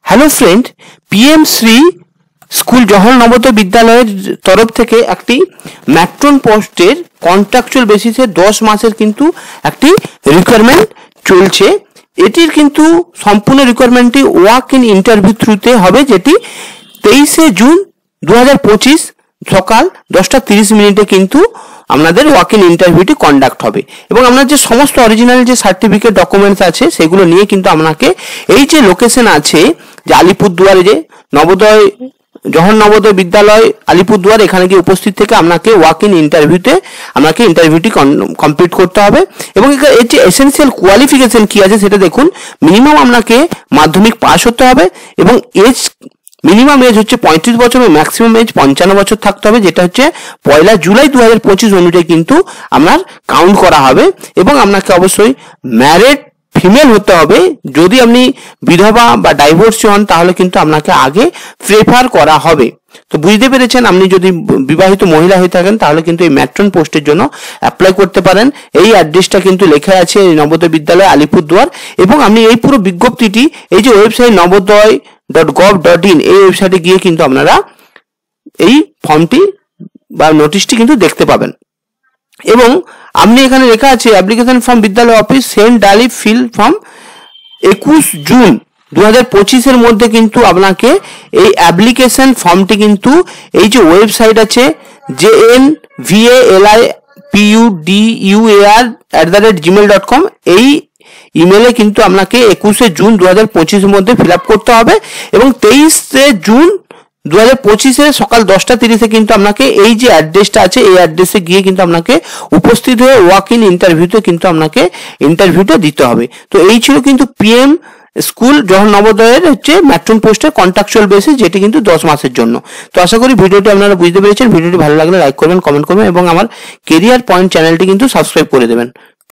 Hello friend, PM Shri school Jawahar Navodaya বিদ্যালয়ের তরফ থেকে একটি ম্যাট্রন পোস্টের কন্ট্রাকচুয়াল বেসিসে 10 মাসের কিন্তু একটি রিকোয়ারমেন্ট চলছে। এটির কিন্তু সম্পূর্ণ রিকোয়ারমেন্টটি ওয়াক ইন ইন্টারভিউ থ্রুতে হবে, যেটি 23শে জুন 2025 সকাল 10:30 কিন্তু আপনাদের ওয়াক ইন ইন্টারভিউটি কন্ডাক্ট হবে। এবং আপনার যে সমস্ত অরিজিনাল যে সার্টিফিকেট ডকুমেন্টস আছে সেগুলো নিয়ে কিন্তু আপনাকে এই যে লোকেশন আছে যে আলিপুরদুয়ারে যে নবোদয় জওহর নবোদয় বিদ্যালয় আলিপুরদুয়ার, এখানে গিয়ে উপস্থিত থেকে আপনাকে ওয়াক ইন ইন্টারভিউতে আপনাকে ইন্টারভিউটি কমপ্লিট করতে হবে। এবং এর যে এসেনশিয়াল কোয়ালিফিকেশন কি আছে সেটা দেখুন। মিনিমাম আপনাকে মাধ্যমিক পাস হতে হবে এবং এজ মিনিমাম এজ হচ্ছে 35 বছর এবং ম্যাক্সিমাম এজ 55 বছর থাকতে হবে, যেটা হচ্ছে 1 জুলাই 2025 অনুযায়ী কিন্তু আপনার কাউন্ট করা হবে। এবং আপনাকে অবশ্যই ম্যারিড ফিমেল হতে হবে। যদি আপনি বিধবা বা ডাইভোর্সি হন তাহলে কিন্তু আপনাকে আগে প্রেফার করা হবে। তো বুঝতে পেরেছেন, আপনি যদি বিবাহিত মহিলা হয়ে থাকেন তাহলে কিন্তু এই ম্যাট্রন পোস্টের জন্য অ্যাপ্লাই করতে পারেন। এই অ্যাড্রেসটা কিন্তু লেখা আছে নবোদয় বিদ্যালয় আলিপুরদুয়ার। এবং আপনি এই পুরো বিজ্ঞপ্তিটি এই যে ওয়েবসাইট নবোদয়.gov.in এই ওয়েবসাইটে গিয়ে কিন্তু আপনারা এই ফর্মটি বা নোটিশটি কিন্তু দেখতে পাবেন। এবং আপনি এখানে লেখা আছে অ্যাপ্লিকেশন ফর্ম বিদ্যালয় অফিস সেন্ট ডালি ফিল ফর্ম 21 জুন 2025 মধ্যে কিন্তু আপনাকে এই অ্যাপ্লিকেশন ফর্মটি কিন্তু এই যে ওয়েবসাইট আছে jnvalpuduar@gmail.com এই ইমেলে কিন্তু আপনাকে 21শে জুন 2025 মধ্যে ফিল আপ করতে হবে। এবং 23শে জুন 2025 সকাল 10:30 কিন্তু আপনাকে এই যে অ্যাড্রেসটা আছে এই অ্যাড্রেসে গিয়ে কিন্তু আপনাকে উপস্থিত হয়ে ওয়াক ইন ইন্টারভিউতে কিন্তু আপনাকে ইন্টারভিউটা দিতে হবে। তো এই ছিল কিন্তু পিএম স্কুল জওহর নবোদয়ের হচ্ছে ম্যাট্রন পোস্টের কন্ট্রাকচুয়াল বেসিস, যেটি কিন্তু 10 মাসের জন্য। তো আশা করি ভিডিওটি আপনারা বুঝতে পেরেছেন। ভিডিওটি ভালো লাগলে লাইক করবেন, কমেন্ট করবেন এবং আমার কেরিয়ার পয়েন্ট চ্যানেলটি কিন্তু সাবস্ক্রাইব করে দেবেন।